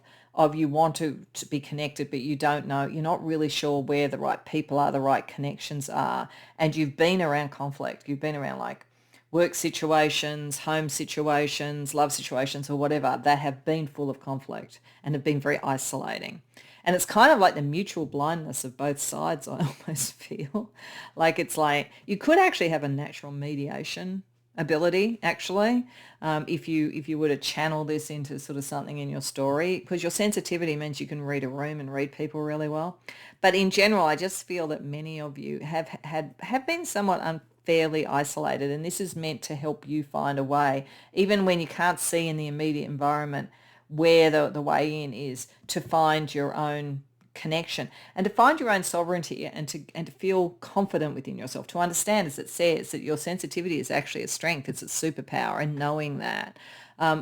you want to be connected, but you don't know, you're not really sure where the right people are, the right connections are. And you've been around conflict. You've been around like work situations, home situations, love situations, or whatever that have been full of conflict and have been very isolating. And it's kind of like the mutual blindness of both sides, I almost feel. Like it's like you could actually have a natural mediation ability, actually, if you were to channel this into sort of something in your story, because your sensitivity means you can read a room and read people really well. But in general, I just feel that many of you have been somewhat unfairly isolated, and this is meant to help you find a way, even when you can't see in the immediate environment where the way in is, to find your own connection and to find your own sovereignty and to feel confident within yourself, to understand, as it says, that your sensitivity is actually a strength, it's a superpower, and knowing that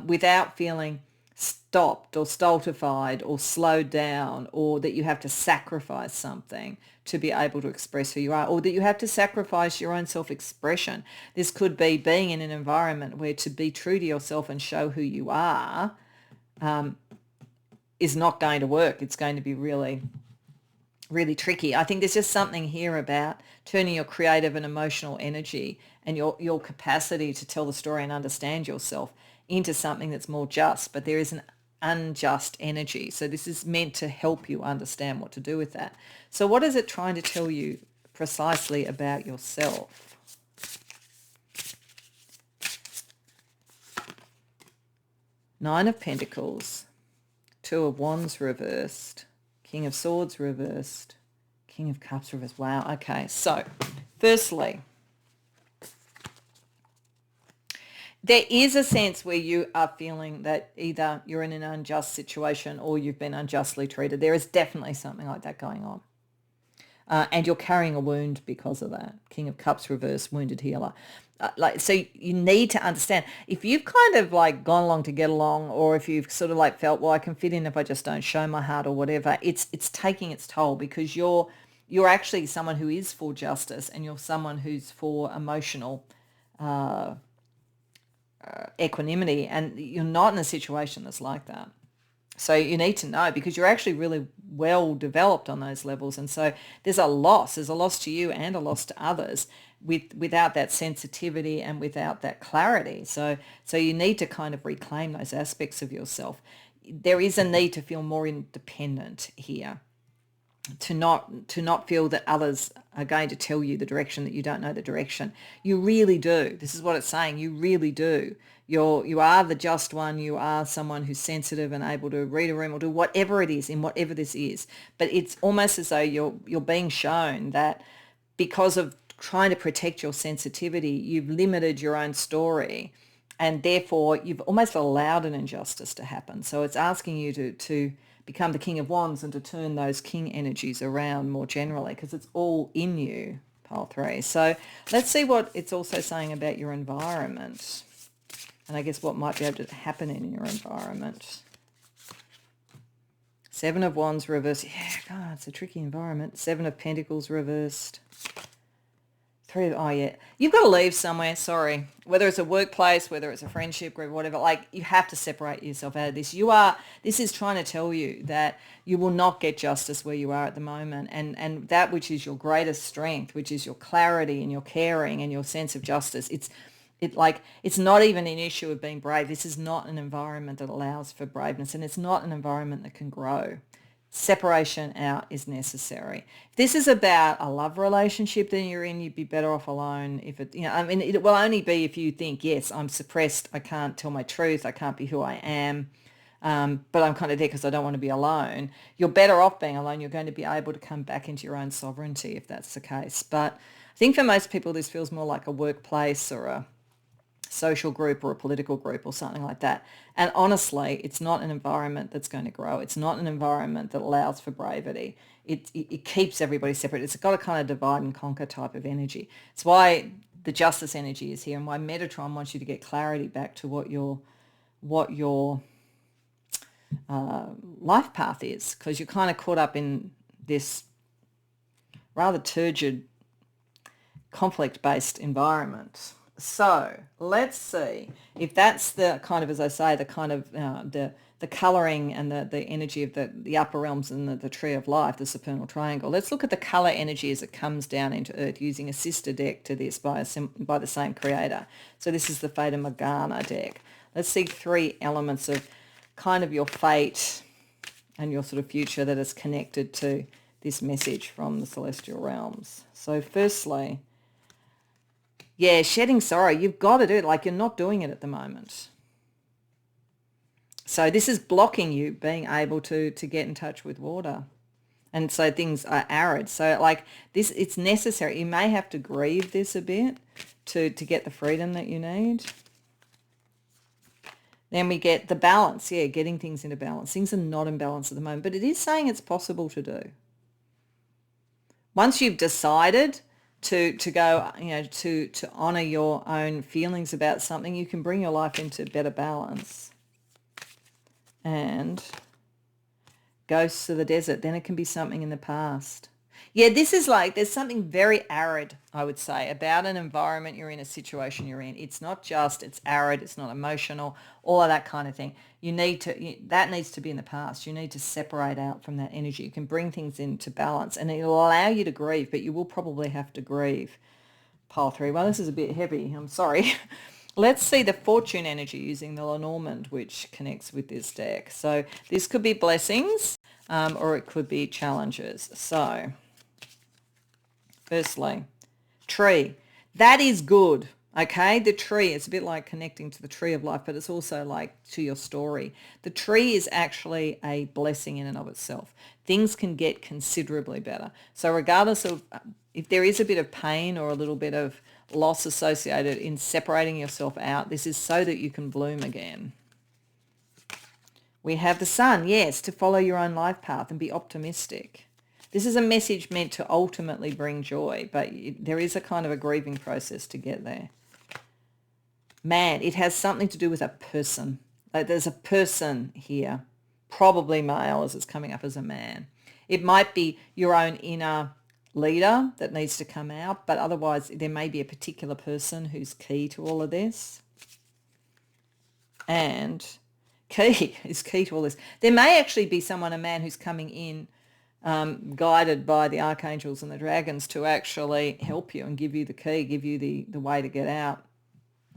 without feeling stopped or stultified or slowed down, or that you have to sacrifice something to be able to express who you are, or that you have to sacrifice your own self-expression. This could be being in an environment where to be true to yourself and show who you are is not going to work. It's going to be really, really tricky. I think there's just something here about turning your creative and emotional energy and your capacity to tell the story and understand yourself into something that's more just, but there is an unjust energy. So this is meant to help you understand what to do with that. So what is it trying to tell you precisely about yourself? Nine of Pentacles, Two of Wands reversed, King of Swords reversed, King of Cups reversed. Wow, okay. So, firstly, there is a sense where you are feeling that either you're in an unjust situation or you've been unjustly treated. There is definitely something like that going on. And you're carrying a wound because of that. King of Cups reversed, wounded healer. So you need to understand if you've kind of like gone along to get along, or if you've sort of like felt, well, I can fit in if I just don't show my heart or whatever, it's taking its toll, because you're actually someone who is for justice, and you're someone who's for emotional equanimity, and you're not in a situation that's like that. So you need to know, because you're actually really well developed on those levels. And so there's a loss. There's a loss to you and a loss to others without that sensitivity and without that clarity. So you need to kind of reclaim those aspects of yourself. There is a need to feel more independent here, to not feel that others are going to tell you the direction that you don't know the direction. You really do. This is what it's saying. You really do. You are the just one. You are someone who's sensitive and able to read a room or do whatever it is in whatever this is. But it's almost as though you're being shown that because of trying to protect your sensitivity, you've limited your own story, and therefore you've almost allowed an injustice to happen. So it's asking you to become the King of Wands and to turn those king energies around more generally, because it's all in you, pile 3. So let's see what it's also saying about your environment, and I guess what might be able to happen in your environment. 7 of Wands reversed. Yeah, God, it's a tricky environment. 7 of Pentacles reversed. Oh yeah, you've got to leave somewhere. Sorry, whether it's a workplace, whether it's a friendship group, whatever. Like, you have to separate yourself out of this. This is trying to tell you that you will not get justice where you are at the moment, and that which is your greatest strength, which is your clarity and your caring and your sense of justice. It's not even an issue of being brave. This is not an environment that allows for braveness, and it's not an environment that can grow. Separation out is necessary. If this is about a love relationship then you're in, you'd be better off alone. If it, I mean, it will only be if you think, yes, I'm suppressed, I can't tell my truth, I can't be who I am, but I'm kind of there because I don't want to be alone. You're better off being alone. You're going to be able to come back into your own sovereignty if that's the case. But I think for most people this feels more like a workplace or a social group or a political group or something like that. And honestly, it's not an environment that's going to grow. It's not an environment that allows for bravery. It keeps everybody separate. It's got a kind of divide and conquer type of energy. It's why the justice energy is here, and why Metatron wants you to get clarity back to what your life path is, because you're kind of caught up in this rather turgid, conflict-based environment. So let's see if that's the kind of, as I say, the kind of the colouring and the energy of the upper realms and the tree of life, the supernal triangle. Let's look at the colour energy as it comes down into Earth using a sister deck to this by the same creator. So this is the Fata Morgana deck. Let's see 3 elements of kind of your fate and your sort of future that is connected to this message from the celestial realms. So firstly, yeah, shedding sorrow. You've got to do it. Like, you're not doing it at the moment. So this is blocking you being able to get in touch with water. And so things are arid. So like this, it's necessary. You may have to grieve this a bit to get the freedom that you need. Then we get the balance. Yeah, getting things into balance. Things are not in balance at the moment, but it is saying it's possible to do. Once you've decided to go, to honor your own feelings about something, you can bring your life into better balance. And ghosts of the desert, then it can be something in the past. Yeah, this is like, there's something very arid, I would say, about an environment you're in, a situation you're in. It's not just, it's arid, it's not emotional, all of that kind of thing. That needs to be in the past. You need to separate out from that energy. You can bring things into balance, and it'll allow you to grieve, but you will probably have to grieve. Pile 3. Well, this is a bit heavy. I'm sorry. Let's see the fortune energy using the Lenormand, which connects with this deck. So this could be blessings, or it could be challenges. So firstly, tree. That is good. Okay, the tree, it's a bit like connecting to the tree of life, but it's also like to your story. The tree is actually a blessing in and of itself. Things can get considerably better. So regardless of if there is a bit of pain or a little bit of loss associated in separating yourself out, this is so that you can bloom again. We have the sun, yes, to follow your own life path and be optimistic. This is a message meant to ultimately bring joy, but there is a kind of a grieving process to get there. Man, it has something to do with a person. Like there's a person here, probably male as it's coming up as a man. It might be your own inner leader that needs to come out, but otherwise there may be a particular person who's key to all of this. And key is key to all this. There may actually be someone, a man who's coming in guided by the archangels and the dragons to actually help you and give you the key, give you the way to get out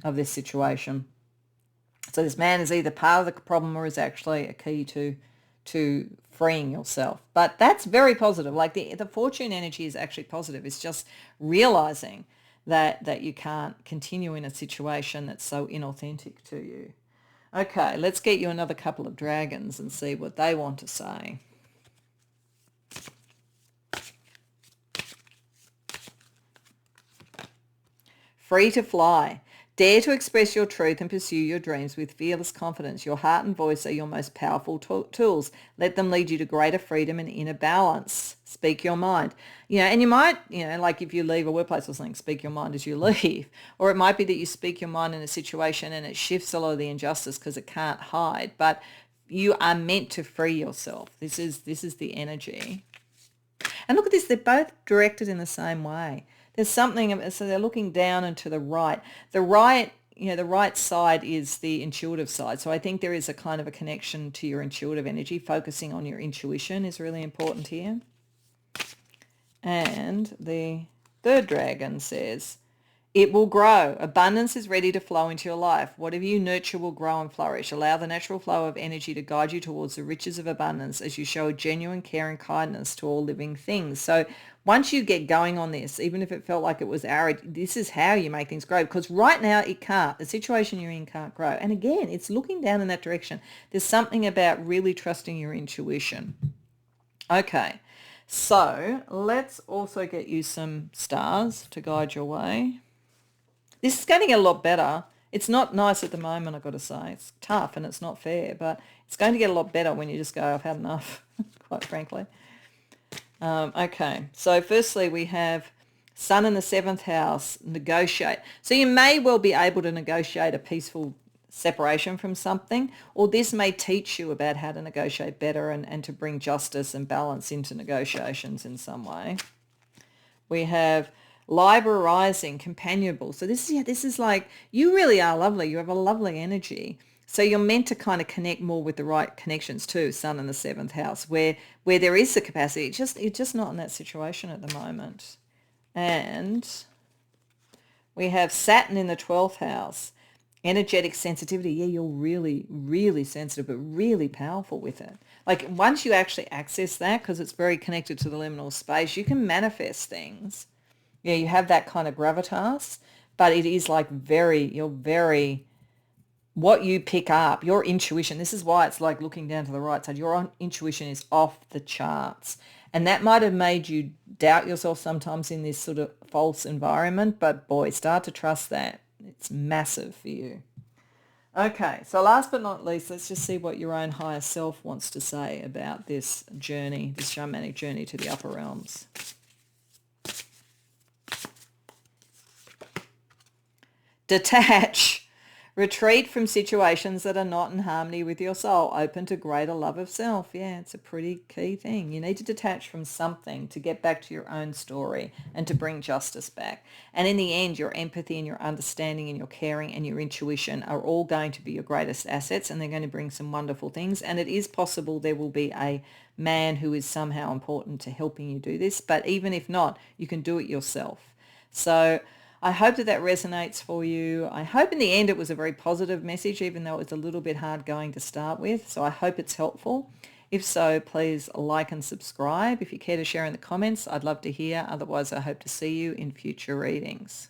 of this situation. So this man is either part of the problem or is actually a key to freeing yourself. But that's very positive. Like the fortune energy is actually positive. It's just realizing that you can't continue in a situation that's so inauthentic to you. Okay, let's get you another couple of dragons and see what they want to say. Free to fly. Dare to express your truth and pursue your dreams with fearless confidence. Your heart and voice are your most powerful tools. Let them lead you to greater freedom and inner balance. Speak your mind. And you might, like if you leave a workplace or something, speak your mind as you leave. Or it might be that you speak your mind in a situation and it shifts a lot of the injustice because it can't hide. But you are meant to free yourself. This is the energy. And look at this. They're both directed in the same way. There's something, so they're looking down and to the right. The right side is the intuitive side. So I think there is a kind of a connection to your intuitive energy. Focusing on your intuition is really important here. And the third dragon says, it will grow. Abundance is ready to flow into your life. Whatever you nurture will grow and flourish. Allow the natural flow of energy to guide you towards the riches of abundance as you show genuine care and kindness to all living things. So once you get going on this, even if it felt like it was arid, this is how you make things grow, because right now it can't. The situation you're in can't grow. And again, it's looking down in that direction. There's something about really trusting your intuition. Okay, so let's also get you some stars to guide your way. This is going to get a lot better. It's not nice at the moment, I've got to say. It's tough and it's not fair, but it's going to get a lot better when you just go, I've had enough, quite frankly. Okay, so firstly we have Sun in the 7th house, negotiate. So you may well be able to negotiate a peaceful separation from something, or this may teach you about how to negotiate better and to bring justice and balance into negotiations in some way. We have Libra rising, companionable. So this is like, you really are lovely. You have a lovely energy. So you're meant to kind of connect more with the right connections too, Sun in the 7th house, where there is the capacity. You're just not in that situation at the moment. And we have Saturn in the 12th house, energetic sensitivity. Yeah, you're really, really sensitive, but really powerful with it. Like once you actually access that, because it's very connected to the liminal space, you can manifest things. Yeah, you have that kind of gravitas, but it is like what you pick up, your intuition. This is why it's like looking down to the right side. Your own intuition is off the charts. And that might have made you doubt yourself sometimes in this sort of false environment, but boy, start to trust that. It's massive for you. Okay, so last but not least, let's just see what your own higher self wants to say about this journey, this shamanic journey to the upper realms. Detach. Retreat from situations that are not in harmony with your soul. Open to greater love of self. Yeah, it's a pretty key thing. You need to detach from something to get back to your own story and to bring justice back. And in the end, your empathy and your understanding and your caring and your intuition are all going to be your greatest assets, and they're going to bring some wonderful things. And it is possible there will be a man who is somehow important to helping you do this. But even if not, you can do it yourself. So I hope that resonates for you. I hope in the end it was a very positive message, even though it was a little bit hard going to start with. So I hope it's helpful. If so, please like and subscribe. If you care to share in the comments, I'd love to hear. Otherwise, I hope to see you in future readings.